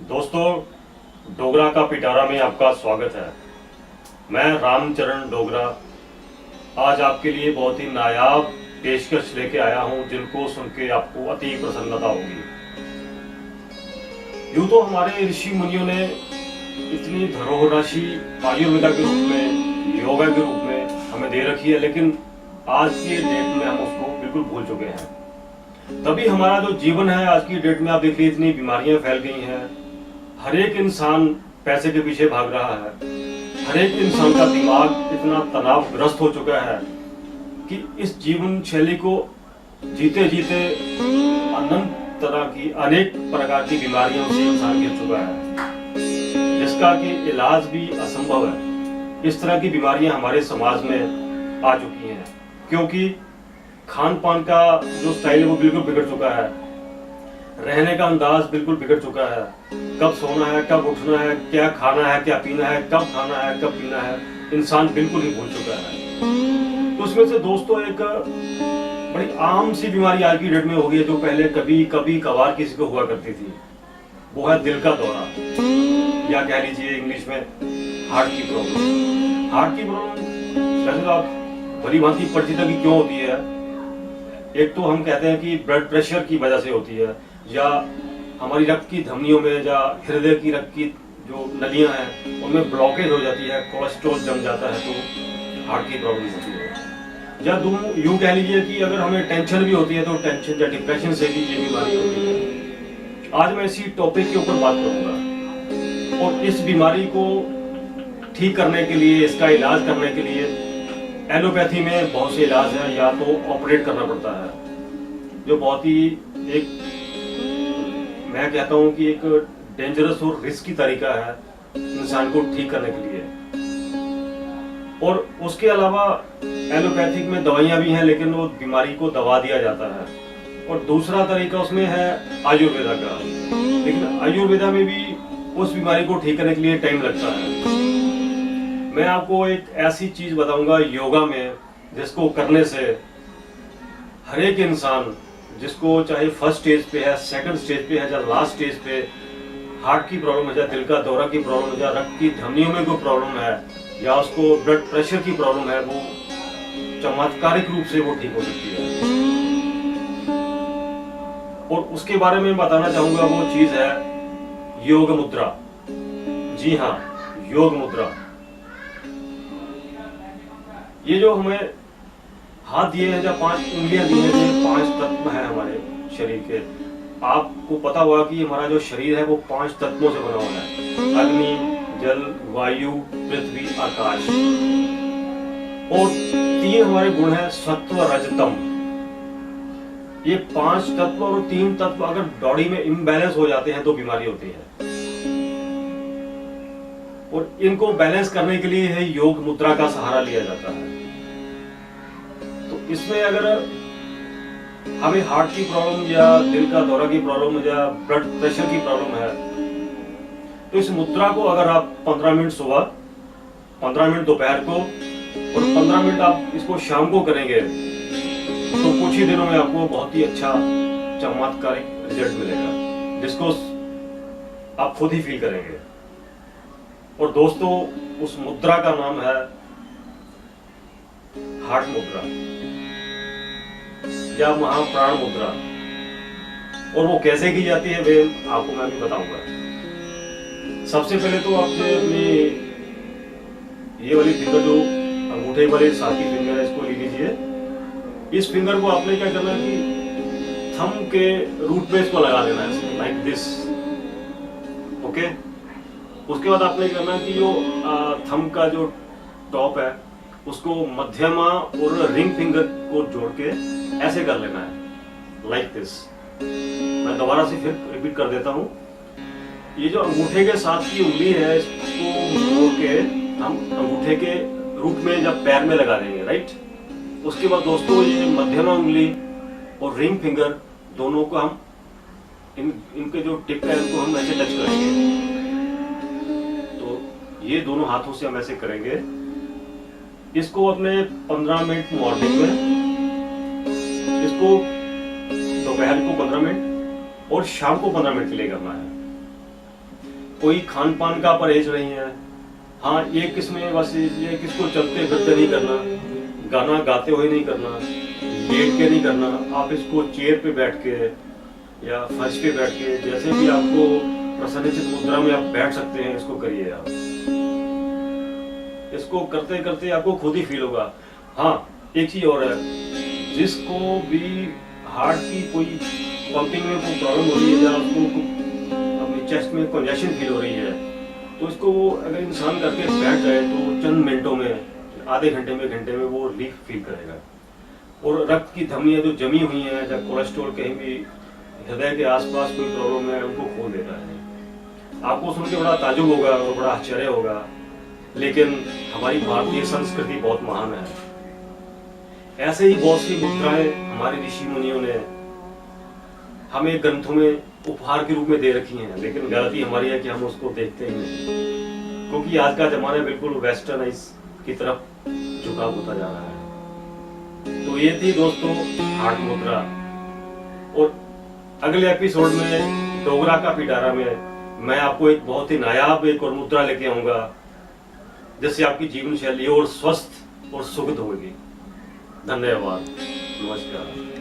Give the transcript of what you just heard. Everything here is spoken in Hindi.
दोस्तों, डोगरा का पिटारा में आपका स्वागत है। मैं रामचरण डोगरा आज आपके लिए बहुत ही नायाब पेशकश लेके आया हूं, जिनको सुन के आपको अति प्रसन्नता होगी। यूं तो हमारे ऋषि मुनियों ने इतनी धरोहर राशि आयुर्वेदा के रूप में, योगा के रूप में हमें दे रखी है, लेकिन आज के डेट में हम उसको बिल्कुल भूल चुके हैं। तभी हमारा जो जीवन है आज की डेट में, आप देखिए इतनी बीमारियां फैल गई हैं। हर एक इंसान पैसे के पीछे भाग रहा है। हर एक इंसान का दिमाग इतना तनावग्रस्त हो चुका है कि इस जीवन शैली को जीते जीते अनंत तरह की अनेक प्रकार की बीमारियों से इंसान घिर चुका है, जिसका कि इलाज भी असंभव है। इस तरह की बीमारियां हमारे समाज में आ चुकी हैं, क्योंकि खान पान का जो स्टाइल है वो बिल्कुल बिगड़ चुका है। रहने का अंदाज बिल्कुल बिगड़ चुका है। कब सोना है, कब उठना है, क्या खाना है, क्या पीना है, कब खाना है, कब पीना है, इंसान बिल्कुल ही भूल चुका है। तो उसमें से दोस्तों एक बड़ी आम सी बीमारी आज की डेट में हो गई है, जो पहले कभी कभी कभार किसी को हुआ करती थी। वो है दिल का दौरा, या कह लीजिए इंग्लिश में हार्ट की प्रॉब्लम। हार्ट की प्रॉब्लम वैसे तो आप भली भांति परिचित है कि क्यों होती है। एक तो हम कहते हैं कि ब्लड प्रेशर की वजह से होती है, या हमारी रक्त की धमनियों में या हृदय की रक्त की जो नलियां हैं उनमें ब्लॉकेज हो जाती है, कोलेस्ट्रॉल जम जाता है, तो हार्ट की प्रॉब्लम होती है। या यूं कह लीजिए कि अगर हमें टेंशन भी होती है तो टेंशन या डिप्रेशन से भी ये बीमारी होती है। आज मैं इसी टॉपिक के ऊपर बात करूंगा, और इस बीमारी को ठीक करने के लिए, इसका इलाज करने के लिए एलोपैथी में बहुत से इलाज है, या तो ऑपरेट करना पड़ता है, जो बहुत ही एक, मैं कहता हूं कि एक डेंजरस और रिस्की तरीका है इंसान को ठीक करने के लिए। और उसके अलावा एलोपैथिक में दवाइयां भी हैं, लेकिन वो बीमारी को दबा दिया जाता है। और दूसरा तरीका उसमें है आयुर्वेदा का, लेकिन आयुर्वेदा में भी उस बीमारी को ठीक करने के लिए टाइम लगता है। मैं आपको एक ऐसी चीज बताऊंगा योगा में, जिसको करने से हर एक इंसान, जिसको चाहे फर्स्ट स्टेज पे है, सेकंड स्टेज पे है, या लास्ट स्टेज पे हार्ट की प्रॉब्लम है, या दिल का दौरा की प्रॉब्लम है, या रक्त की धमनियों में कोई प्रॉब्लम है, या उसको ब्लड प्रेशर की प्रॉब्लम है, वो चमत्कारिक रूप से वो ठीक हो सकती है। और उसके बारे में बताना चाहूंगा, वो चीज है योग मुद्रा। जी हाँ, योग मुद्रा। ये जो हमें हाथ दिए हैं, या 5 उंगलियां दी हैं, ये 5 तत्व हैं हमारे शरीर के। आपको पता होगा कि हमारा जो शरीर है वो 5 तत्वों से बना हुआ है: अग्नि, जल, वायु, पृथ्वी, आकाश। और 3 हमारे गुण हैं, सत्व, रजतम। ये 5 तत्व और 3 तत्व अगर बॉडी में इम्बैलेंस हो जाते हैं तो बीमारी होती है। और इनको बैलेंस करने के लिए है योग मुद्रा का सहारा लिया जाता है। तो इसमें अगर हमें हार्ट की प्रॉब्लम, या दिल का दौरा की प्रॉब्लम, या ब्लड प्रेशर की प्रॉब्लम है, तो इस मुद्रा को अगर आप 15 मिनट सुबह, 15 मिनट दोपहर को और 15 मिनट आप इसको शाम को करेंगे, तो कुछ ही दिनों में आपको बहुत ही अच्छा चमत्कारिक रिजल्ट मिलेगा, जिसको आप खुद ही फील करेंगे। और दोस्तों, उस मुद्रा का नाम है हार्ट मुद्रा, या महाप्राण मुद्रा। और वो कैसे की जाती है वे आपको मैं भी बताऊंगा। सबसे पहले तो आपने अपनी ये वाली फिंगर, जो अंगूठे वाले साथी फिंगर है, इसको ले लीजिए। इस फिंगर को आपने क्या करना है कि थंब के रूट पे इसको लगा देना है, लाइक दिस। ओके। उसके बाद आपने क्या करना है कि जो थंब का जो टॉप है उसको मध्यमा और रिंग फिंगर को जोड़ के ऐसे कर लेना है, लाइक दिस। मैं दोबारा से फिर रिपीट कर देता हूँ। ये जो अंगूठे के साथ की उंगली है, इसको जोड़ के हम अंगूठे के रूट में जब पैर में लगा देंगे, राइट। उसके बाद दोस्तों, ये मध्यमा उंगली और रिंग फिंगर दोनों को हम इनके जो टिप है उनको हम ऐसे टच करेंगे। तो ये दोनों हाथों से हम ऐसे करेंगे। इसको अपने 15 मिनट मॉर्निंग में, इसको दोपहर को 15 मिनट और शाम को 15 मिनट के लिए करना है। कोई खान पान का परहेज नहीं है। हाँ, एक इसमें बस ये कि इसको चलते फिरते नहीं करना, गाना गाते हुए नहीं करना, लेट के नहीं करना। आप इसको चेयर पे बैठ के या फर्श पे बैठ के, जैसे भी आपको प्रसन्नचित मुद्रा में आप बैठ सकते हैं, इसको करिए आप। इसको करते करते आपको खुद ही फील होगा। हाँ, एक चीज और है, जिसको भी हार्ट की कोई पंपिंग में कोई प्रॉब्लम हो रही है या उसको अपने चेस्ट में कंजेशन फील हो रही है, तो इसको अगर इंसान करके बैठ जाए तो चंद मिनटों में, आधे घंटे में, घंटे में वो रिलीफ फील करेगा। और रक्त की धमनियां जो जमी हुई हैं या कोलेस्ट्रॉल कहीं भी हृदय के आसपास कोई प्रॉब्लम है, उनको खोल देता है। आपको सुन के बड़ा ताजुब होगा और बड़ा आश्चर्य होगा, लेकिन हमारी भारतीय संस्कृति बहुत महान है। ऐसे ही बहुत सी मुद्राएं हमारे ऋषि मुनियों ने हमें ग्रंथों में उपहार के रूप में दे रखी हैं, लेकिन गलती हमारी है कि हम उसको देखते ही नहीं, क्योंकि आज का जमाना बिल्कुल वेस्टर्नाइज की तरफ झुकाव होता जा रहा है। तो ये थी दोस्तों हार्ट मुद्रा, और अगले एपिसोड में डोगरा का पिटारा में मैं आपको एक बहुत ही नायाब एक और मुद्रा लेके आऊंगा, जिससे आपकी जीवन शैली और स्वस्थ और सुखद होगी। धन्यवाद, नमस्कार।